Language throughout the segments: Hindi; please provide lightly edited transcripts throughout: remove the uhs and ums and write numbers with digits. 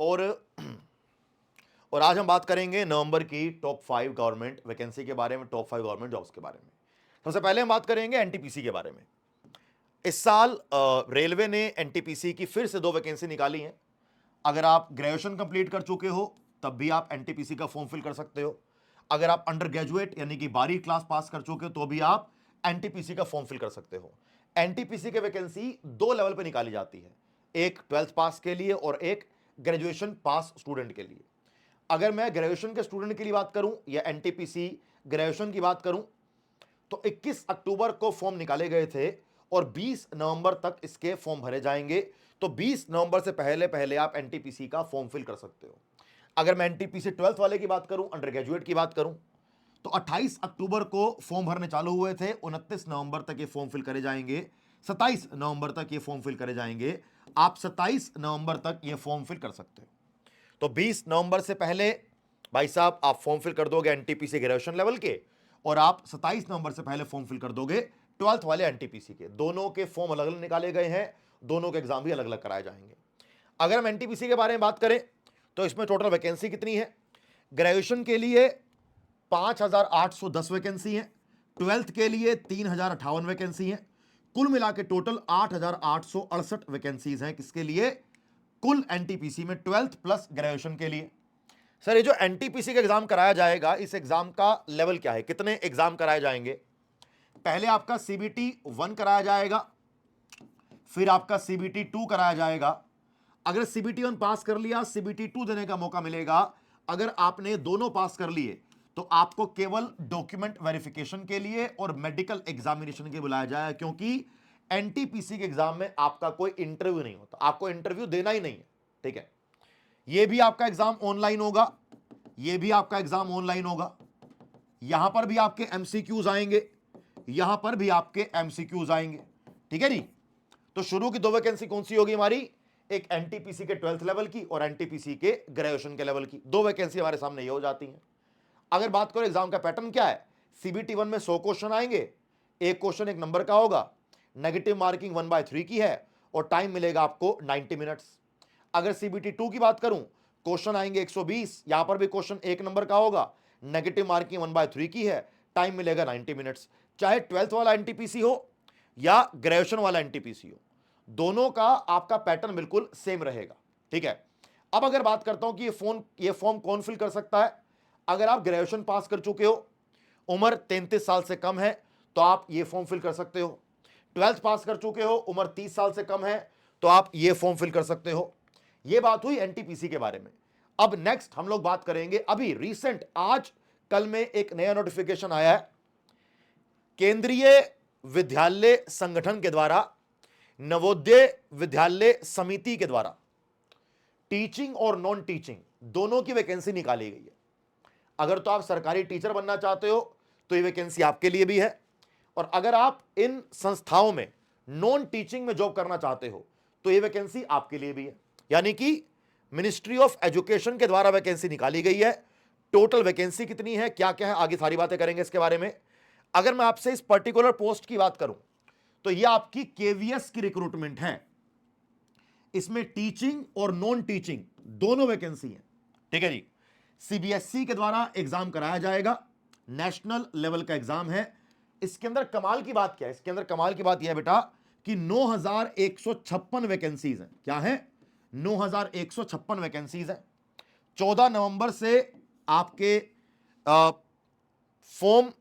और और आज हम बात करेंगे नवंबर की टॉप 5 गवर्नमेंट वैकेंसी के बारे में, टॉप 5 गवर्नमेंट जॉब्स के बारे में। सबसे पहले हम बात करेंगे एनटीपीसी के बारे में। इस साल रेलवे ने एनटीपीसी की फिर से 2 वैकेंसी निकाली हैं। अगर आप ग्रेजुएशन कंप्लीट कर चुके हो तब भी आप एनटीपीसी का फॉर्म फिल कर सकते हो। अगर आप अंडर ग्रेजुएट यानी कि 12वीं क्लास पास कर चुके हो तो भी आप एनटीपीसी का फॉर्म फिल कर सकते हो। एनटीपीसी की वैकेंसी 2 लेवल पे निकाली जाती है, एक 12th पास के लिए और एक ग्रेजुएशन पास स्टूडेंट के लिए। अगर मैं ग्रेजुएशन के स्टूडेंट के लिए बात करूं या एनटीपीसी ग्रेजुएशन की बात करूं तो 21 अक्टूबर को फॉर्म निकाले गए थे और 20 नवंबर तक इसके फॉर्म भरे जाएंगे। तो 20 नवंबर से पहले पहले आप एनटीपीसी का फॉर्म फिल कर सकते हो। अगर मैं एनटीपीसी 12th वाले की बात करूं, अंडर ग्रेजुएट की बात करूं, तो 28 अक्टूबर को फॉर्म भरने चालू हुए थे, 29 नवंबर तक ये फॉर्म फिल करे जाएंगे, 27 नवंबर तक ये फॉर्म फिल करे जाएंगे। आप 27 नवंबर तक ये फॉर्म फिल कर सकते हो। तो 20 नवंबर से पहले भाई साहब आप फॉर्म फिल कर दोगे एनटीपीसी ग्रेजुएशन लेवल के, और आप 27 नवंबर से पहले फॉर्म फिल कर दोगे 12th वाले एनटीपीसी के। दोनों के फॉर्म अलग अलग निकाले गए हैं, दोनों के एग्जाम भी अलग अलग कराए जाएंगे। अगर हम एनटीपीसी के बारे में बात करें तो इसमें टोटल वैकेंसी कितनी है? ग्रेजुएशन के लिए 5,810 वैकेंसी है, 12th के लिए 3,058 वैकेंसी है। कुल मिला के टोटल 8,868 वैकेंसीज हैं किसके लिए? कुल एनटीपीसी में 12th प्लस ग्रेजुएशन के लिए। सर ये जो एनटीपीसी का एग्जाम कराया जाएगा, इस एग्जाम का लेवल क्या है, कितने एग्जाम कराए जाएंगे? पहले आपका सीबीटी 1 कराया जाएगा, फिर आपका सीबीटी 2 कराया जाएगा। अगर सीबीटी 1 पास कर लिया, सीबीटी 2 देने का मौका मिलेगा। अगर आपने दोनों पास कर लिए तो आपको केवल डॉक्यूमेंट वेरिफिकेशन के लिए और मेडिकल एग्जामिनेशन के लिए बुलाया जाएगा, क्योंकि एनटीपीसी के एग्जाम में आपका कोई इंटरव्यू नहीं होता, आपको इंटरव्यू देना ही नहीं है। ठीक है, यह भी आपका एग्जाम ऑनलाइन होगा, यह भी आपका एग्जाम ऑनलाइन होगा। यहां पर भी आपके एमसीक्यूज आएंगे, यहां पर भी आपके एमसीक्यूज आएंगे। ठीक है जी। तो शुरू की 2 वैकेंसी कौन सी होगी हमारी? एक एनटीपीसी के 12th लेवल की और एनटीपीसी के ग्रेजुएशन के लेवल की। 2 वैकेंसी हमारे सामने ये हो जाती हैं। अगर बात करें एग्जाम का पैटर्न क्या है, सीबीटी 1 में 100 क्वेश्चन आएंगे, एक क्वेश्चन 1 नंबर का होगा, नेगेटिव मार्किंग 1/3 की है और टाइम मिलेगा आपको 90 मिनट्स। अगर सीबीटी 2 की बात करूं, क्वेश्चन आएंगे 120, यहां पर भी क्वेश्चन 1 नंबर का होगा, नेगेटिव मार्किंग 1/3 की है, टाइम मिलेगा 90 मिनट्स। चाहे 12th वाला एनटीपीसी हो या ग्रेजुएशन वाला एनटीपीसी हो, दोनों का आपका पैटर्न बिल्कुल सेम रहेगा। ठीक है, अब अगर बात करता हूं कि ये फॉर्म कौन फिल कर सकता है? अगर आप ग्रेजुएशन पास कर चुके हो, उम्र 33 साल से कम है, तो आप ये फॉर्म फिल कर सकते हो। 12th पास कर चुके हो, उम्र 30 साल से कम है, तो आप ये फॉर्म फिल कर सकते हो। ये बात हुई एनटीपीसी के बारे में। अब नेक्स्ट हम लोग बात करेंगे, अभी रिसेंट आज कल में एक नया नोटिफिकेशन आया है केंद्रीय विद्यालय संगठन के द्वारा, नवोदय विद्यालय समिति के द्वारा टीचिंग और नॉन टीचिंग दोनों की वैकेंसी निकाली गई है। अगर तो आप सरकारी टीचर बनना चाहते हो तो ये वैकेंसी आपके लिए भी है, और अगर आप इन संस्थाओं में नॉन टीचिंग में जॉब करना चाहते हो तो ये वैकेंसी आपके लिए भी है। यानी कि मिनिस्ट्री ऑफ एजुकेशन के द्वारा वैकेंसी निकाली गई है। टोटल वैकेंसी कितनी है, क्या क्या है, आगे सारी बातें करेंगे इसके बारे में। अगर मैं आपसे इस पर्टिकुलर पोस्ट की बात करूं तो यह आपकी केवीएस की रिक्रूटमेंट है। इसमें टीचिंग और नॉन टीचिंग दोनों वैकेंसी है। ठीक है जी। सीबीएसई के द्वारा एग्जाम कराया जाएगा, नेशनल लेवल का एग्जाम है। इसके अंदर कमाल की बात क्या है? इसके अंदर कमाल की बात यह है बेटा कि 9,156 वैकेंसीज हैं। क्या है? 9,156 वैकेंसीज हैं। 14 नवंबर से आपके फॉर्म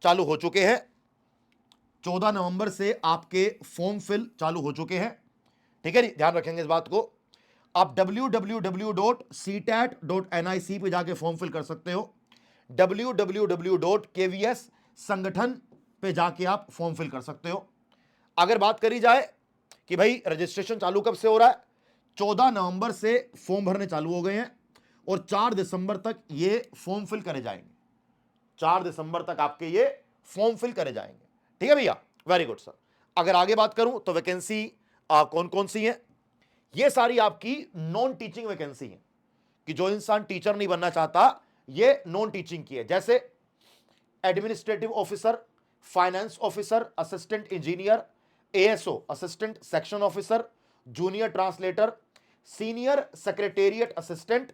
चालू हो चुके हैं। 14 नवंबर से आपके फॉर्म फिल चालू हो चुके हैं। ठीक है जी, ध्यान रखेंगे इस बात को। आप www.ctat.nic पे जाके फॉर्म फिल कर सकते हो, www.kvs संगठन पे जाके आप फॉर्म फिल कर सकते हो। अगर बात करी जाए कि भाई रजिस्ट्रेशन चालू कब से हो रहा है, 14 नवंबर से फॉर्म भरने चालू हो गए हैं और 4 दिसंबर तक ये फॉर्म फिल करे जाएंगे। 4 दिसंबर तक आपके ये फॉर्म फिल करे जाएंगे। ठीक है भैया, वेरी गुड सर। अगर आगे बात करूं तो वैकेंसी कौन कौन सी है? ये सारी आपकी नॉन टीचिंग वैकेंसी है, कि जो इंसान टीचर नहीं बनना चाहता ये नॉन टीचिंग की है। जैसे administrative officer, finance officer, assistant engineer, ASO assistant section officer, junior translator, senior secretariat assistant,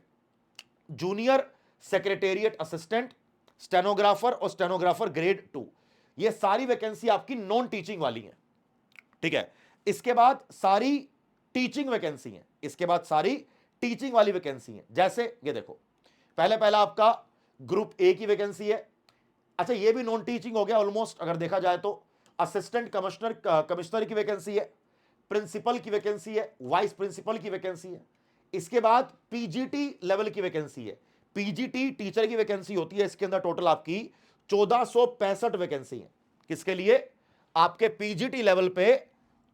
junior secretariat assistant, stenographer और स्टेनोग्राफर ग्रेड 2, ये सारी वैकेंसी आपकी नॉन टीचिंग वाली है। ठीक है, इसके बाद सारी टीचिंग वैकेंसी है, इसके बाद सारी टीचिंग वाली वैकेंसी है। जैसे ये देखो, पहला आपका ग्रुप ए की वैकेंसी है। अच्छा, ये भी नॉन टीचिंग हो गया ऑलमोस्ट, अगर देखा जाए तो असिस्टेंट कमिश्नर की वैकेंसी है, प्रिंसिपल की वैकेंसी है, वाइस प्रिंसिपल की वैकेंसी है। इसके बाद पीजीटी लेवल की वैकेंसी है, पीजीटी टीचर की वैकेंसी होती है। इसके अंदर टोटल आपकी 1465 वैकेंसी है। किसके लिए? आपके पीजीटी लेवल पे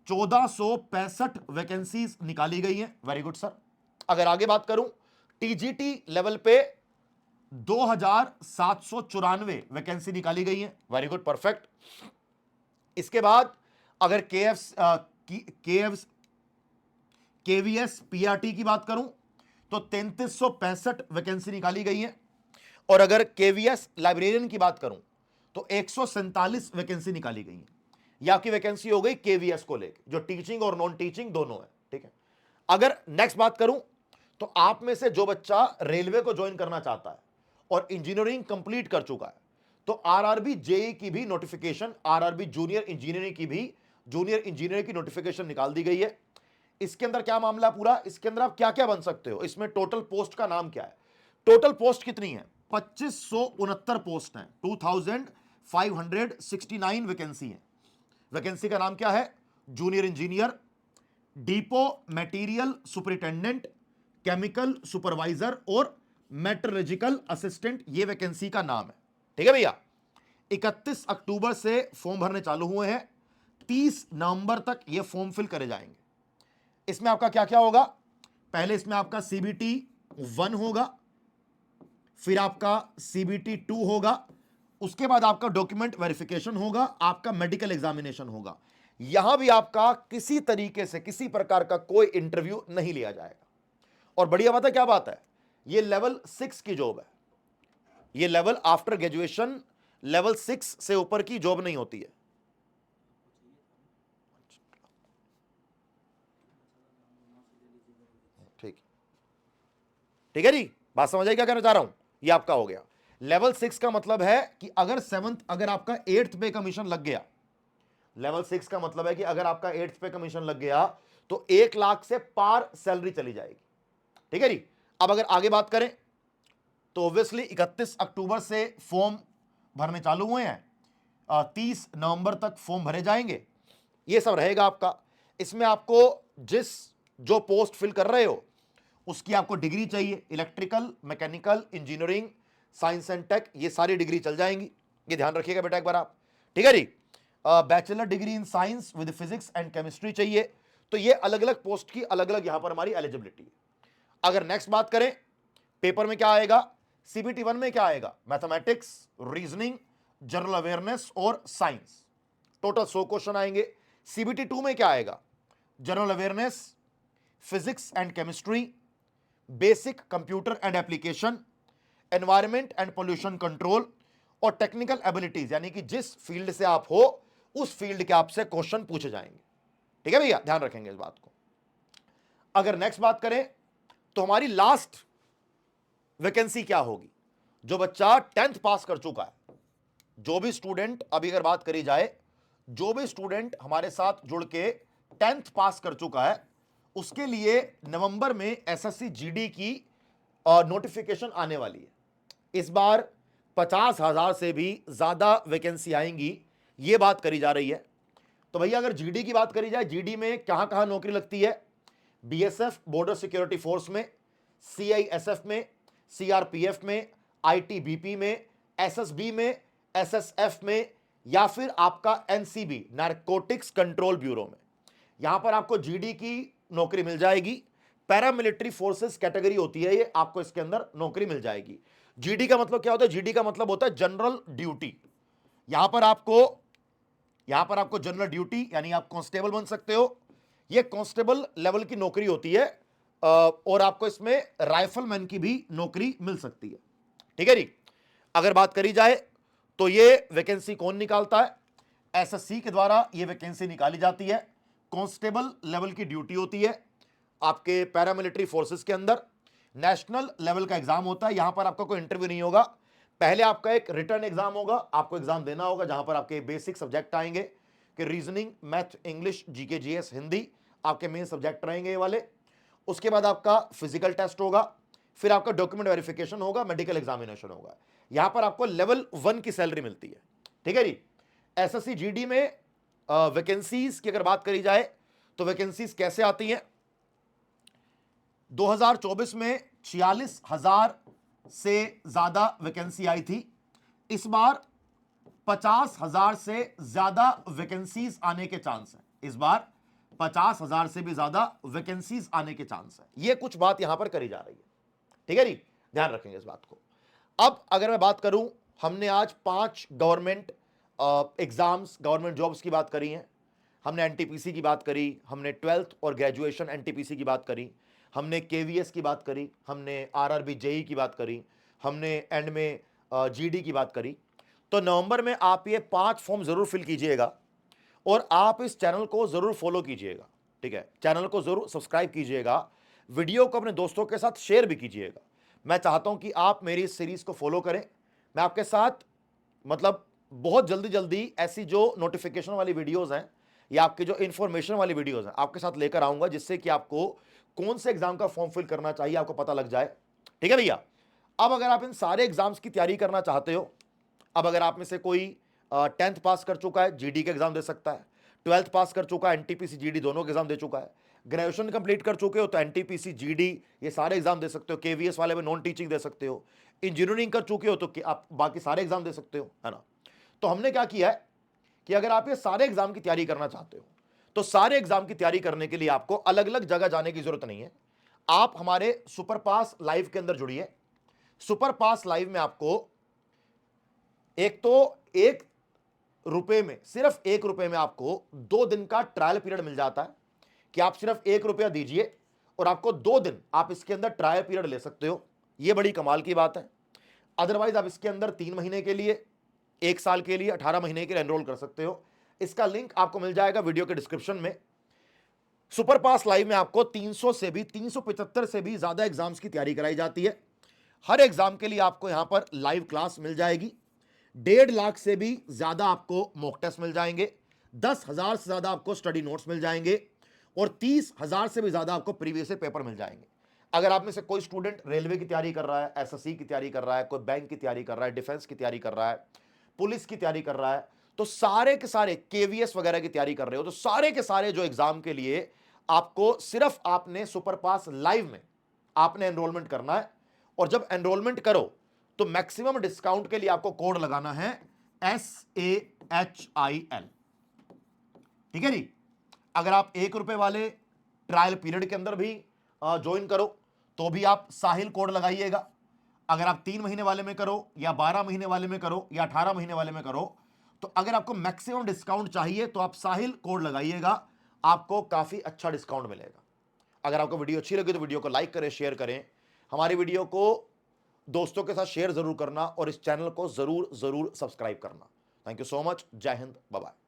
1465 वैकेंसीज निकाली गई हैं। Very good sir. अगर आगे बात करूं, टीजीटी लेवल पे 2794 वैकेंसी निकाली गई है। Very good, perfect. इसके बाद अगर केवीएस पीआरटी की बात करूं तो 3365 वैकेंसी निकाली गई है। और अगर केवीएस लाइब्रेरियन की बात करूं तो 147 वैकेंसी निकाली गई है। यह आपकी वैकेंसी हो गई केवीएस को लेकर, जो टीचिंग और नॉन टीचिंग दोनों है। ठीक है, अगर नेक्स्ट बात करूं तो आप में से जो बच्चा रेलवे को ज्वाइन करना चाहता है और इंजीनियरिंग कंप्लीट कर चुका है, तो आरआरबी जेई की भी नोटिफिकेशन, आरआरबी जूनियर इंजीनियरिंग की भी नोटिफिकेशन निकाल दी गई है। इसके अंदर क्या मामला पूरा, इसके अंदर आप क्या क्या बन सकते हो, इसमें टोटल पोस्ट का नाम क्या है, टोटल पोस्ट कितनी है? 2569 पोस्ट हैं, 2569 वैकेंसी है। वैकेंसी का नाम क्या है? Junior engineer, depot material superintendent, chemical supervisor और मेट्रोलॉजिकल असिस्टेंट, ये वैकेंसी का नाम है। ठीक है भैया, 31 अक्टूबर से फॉर्म भरने चालू हुए हैं, 30 नवंबर तक ये फॉर्म फिल करे जाएंगे। इसमें आपका क्या क्या होगा? पहले इसमें आपका सीबीटी 1 होगा, फिर आपका सीबीटी 2 होगा, उसके बाद आपका डॉक्यूमेंट वेरिफिकेशन होगा, आपका मेडिकल एग्जामिनेशन होगा। यहां भी आपका किसी तरीके से किसी प्रकार का कोई इंटरव्यू नहीं लिया जाएगा। और बढ़िया बात है, क्या बात है, ये लेवल 6 की जॉब है। ये लेवल आफ्टर ग्रेजुएशन लेवल 6 से ऊपर की जॉब नहीं होती है। ठीक, ठीक है जी, बात समझ आई क्या कहना चाह रहा हूं? ये आपका हो गया लेवल 6 का मतलब है कि अगर 7th, अगर आपका 8th पे कमीशन लग गया, लेवल 6 का मतलब है कि अगर आपका 8th पे कमीशन लग गया तो 1 लाख से पार सैलरी चली जाएगी। ठीक है जी। अब अगर आगे बात करें तो ऑब्वियसली 31 अक्टूबर से फॉर्म भरने चालू हुए हैं, 30 नवंबर तक फॉर्म भरे जाएंगे। ये सब रहेगा आपका। इसमें आपको जो पोस्ट फिल कर रहे हो उसकी आपको डिग्री चाहिए, electrical, mechanical, engineering, science and tech, ये सारी डिग्री चल जाएंगी। ये ध्यान रखिएगा बेटा एक बार आप। ठीक है जी। Bachelor degree in science with physics and chemistry चाहिए। तो ये अलग अलग पोस्ट की अलग अलग यहां पर हमारी एलिजिबिलिटी है। अगर नेक्स्ट बात करें, पेपर में क्या आएगा? सीबीटी 1 में क्या आएगा? मैथमेटिक्स, रीजनिंग, जनरल अवेयरनेस और साइंस, टोटल 100 क्वेश्चन आएंगे। सीबीटी 2 में क्या आएगा? General awareness, physics and chemistry, basic computer and application, environment and pollution control और टेक्निकल एबिलिटीज, यानी कि जिस फील्ड से आप हो उस फील्ड के आपसे क्वेश्चन पूछे जाएंगे। ठीक है भैया, ध्यान रखेंगे इस बात को। अगर नेक्स्ट बात करें तो हमारी लास्ट वैकेंसी क्या होगी? जो बच्चा 10th पास कर चुका है, जो भी स्टूडेंट, अभी अगर बात करी जाए, जो भी स्टूडेंट हमारे साथ जुड़ के 10th पास कर चुका है, उसके लिए नवंबर में एसएससी जीडी की नोटिफिकेशन आने वाली है। इस बार 50,000 से भी ज्यादा वैकेंसी आएंगी, ये बात करी जा रही है। तो भैया अगर जीडी की बात करी जाए, जीडी में कहां कहां नौकरी लगती है? बीएसएफ बॉर्डर सिक्योरिटी फोर्स में, सीआईएसएफ में, सीआरपीएफ में, आईटीबीपी में, एसएसबी में, एसएसएफ में, या फिर आपका एनसीबी नारकोटिक्स कंट्रोल ब्यूरो में। यहां पर आपको जीडी की नौकरी मिल जाएगी। पैरामिलिट्री फोर्सेस कैटेगरी होती है ये, आपको इसके अंदर नौकरी मिल जाएगी। जीडी का मतलब क्या होता है? जीडी का मतलब होता है जनरल ड्यूटी। यहां पर आपको जनरल ड्यूटी, यानी आप कांस्टेबल बन सकते हो। ये कांस्टेबल लेवल की नौकरी होती है, और आपको इसमें राइफलमैन की भी नौकरी मिल सकती है। ठीक है जी। अगर बात करी जाए तो ये वैकेंसी कौन निकालता है? एसएससी के द्वारा ये वैकेंसी निकाली जाती है। कांस्टेबल लेवल की ड्यूटी होती है। आपके पैरामिलिट्री फोर्सेस के अंदर नेशनल लेवल का एग्जाम होता है। यहां पर आपका कोई इंटरव्यू नहीं होगा, पहले आपका एक रिटर्न एग्जाम होगा, आपको एग्जाम देना होगा जहां पर आपके बेसिक सब्जेक्ट आएंगे कि reasoning, math, English, GK, GS, Hindi आपके मेन सब्जेक्ट रहेंगे ये वाले। उसके बाद आपका फिजिकल टेस्ट होगा, फिर आपका डॉक्यूमेंट वेरिफिकेशन होगा, मेडिकल एग्जामिनेशन होगा। यहां पर आपको लेवल 1 की सैलरी मिलती है, ठीक है जी। एसएससी जीडी में वैकेंसीज की अगर बात करी जाए तो वैकेंसीज कैसे आती हैं, 2024 में 46,000 से ज्यादा वैकेंसी आई थी। इस बार 50,000 से ज्यादा वैकेंसीज आने के चांस है। इस बार 50,000 से भी ज्यादा वैकेंसीज आने के चांस है। यह कुछ बात यहां पर करी जा रही है, ठीक है जी, ध्यान रखेंगे इस बात को। अब अगर मैं बात करूं, हमने आज 5 गवर्नमेंट एग्जाम्स, गवर्नमेंट जॉब्स की बात करी है। हमने एनटीपीसी की बात करी, हमने 12th और ग्रेजुएशन एनटीपीसी की बात करी, हमने केवीएस की बात करी, हमने आरआरबी जेई की बात करी, हमने एंड में जीडी की बात करी। तो नवंबर में आप ये 5 फॉर्म जरूर फिल कीजिएगा और आप इस चैनल को जरूर फॉलो कीजिएगा, ठीक है। चैनल को जरूर सब्सक्राइब कीजिएगा, वीडियो को अपने दोस्तों के साथ शेयर भी कीजिएगा। मैं चाहता हूं कि आप मेरी इस सीरीज को फॉलो करें। मैं आपके साथ मतलब बहुत जल्दी जल्दी ऐसी जो नोटिफिकेशन वाली वीडियोस हैं या आपकी जो इंफॉर्मेशन वाली वीडियोस हैं आपके साथ लेकर आऊंगा, जिससे कि आपको कौन से एग्जाम का फॉर्म फिल करना चाहिए आपको पता लग जाए, ठीक है भैया। अब अगर आप इन सारे एग्जाम्स की तैयारी करना चाहते हो, अब अगर आप में से कोई 10th पास कर चुका है, जीडी का एग्जाम दे सकता है, 12th पास कर चुका है, एनटीपीसी जीडी दोनों के एग्जाम दे चुका है, ग्रेजुएशन कंप्लीट कर चुके हो तो एनटीपीसी जीडी ये सारे एग्जाम दे सकते हो, केवीएस वाले में नॉन टीचिंग दे सकते हो, इंजीनियरिंग कर चुके हो तो आप बाकी सारे एग्जाम दे सकते हो, है ना। तो हमने क्या किया है कि अगर आप ये सारे एग्जाम की तैयारी करना चाहते हो तो सारे एग्जाम की तैयारी करने के लिए आपको अलग अलग जगह जाने की जरूरत नहीं है। आप हमारे सुपर पास लाइव के अंदर जुड़िए। सुपर पास लाइव में आपको एक तो ₹1 में, सिर्फ ₹1 में आपको 2 दिन का ट्रायल पीरियड मिल जाता है कि आप सिर्फ ₹1 दीजिए और आपको 2 दिन आप इसके अंदर ट्रायल पीरियड ले सकते हो। यह बड़ी कमाल की बात है। अदरवाइज आप इसके अंदर 3 महीने के लिए, 1 साल के लिए, 18 महीने के लिए एनरोल कर सकते हो। इसका लिंक आपको मिल जाएगा वीडियो के डिस्क्रिप्शन में। सुपर पास लाइव में आपको 300 से भी 375 से भी ज्यादा एग्जाम्स की तैयारी कराई जाती है। हर एग्जाम के लिए आपको यहां पर लाइव क्लास मिल जाएगी। 1.5 लाख से भी ज्यादा आपको मॉक टेस्ट मिल जाएंगे, 10,000 से ज्यादा आपको स्टडी नोट्स मिल जाएंगे और 30,000 से भी ज्यादा आपको प्रीवियस पेपर मिल जाएंगे। अगर आप में से कोई स्टूडेंट रेलवे की तैयारी कर रहा है, एसएससी की तैयारी कर रहा है, कोई बैंक की तैयारी कर रहा है, डिफेंस की तैयारी कर रहा है, पुलिस की तैयारी कर रहा है, तो सारे के सारे केवीएस वगैरह की तैयारी कर रहे हो तो सारे के सारे जो एग्जाम के लिए आपको सिर्फ आपने सुपर पास लाइव में आपने एनरोलमेंट करना है। और जब एनरोलमेंट करो तो मैक्सिमम डिस्काउंट के लिए आपको कोड लगाना है SAHIL, ठीक है जी। अगर आप ₹1 वाले ट्रायल पीरियड के अंदर भी ज्वाइन करो तो भी आप साहिल कोड लगाइएगा। अगर आप 3 महीने वाले में करो या 12 महीने वाले में करो या 18 महीने वाले में करो, तो अगर आपको मैक्सिमम डिस्काउंट चाहिए तो आप साहिल कोड लगाइएगा, आपको काफी अच्छा डिस्काउंट मिलेगा। अगर आपको वीडियो अच्छी लगी तो वीडियो को लाइक करें, शेयर करें, हमारी वीडियो को दोस्तों के साथ शेयर जरूर करना और इस चैनल को जरूर जरूर सब्सक्राइब करना। Thank you so much. जय हिंद, बाय बाय।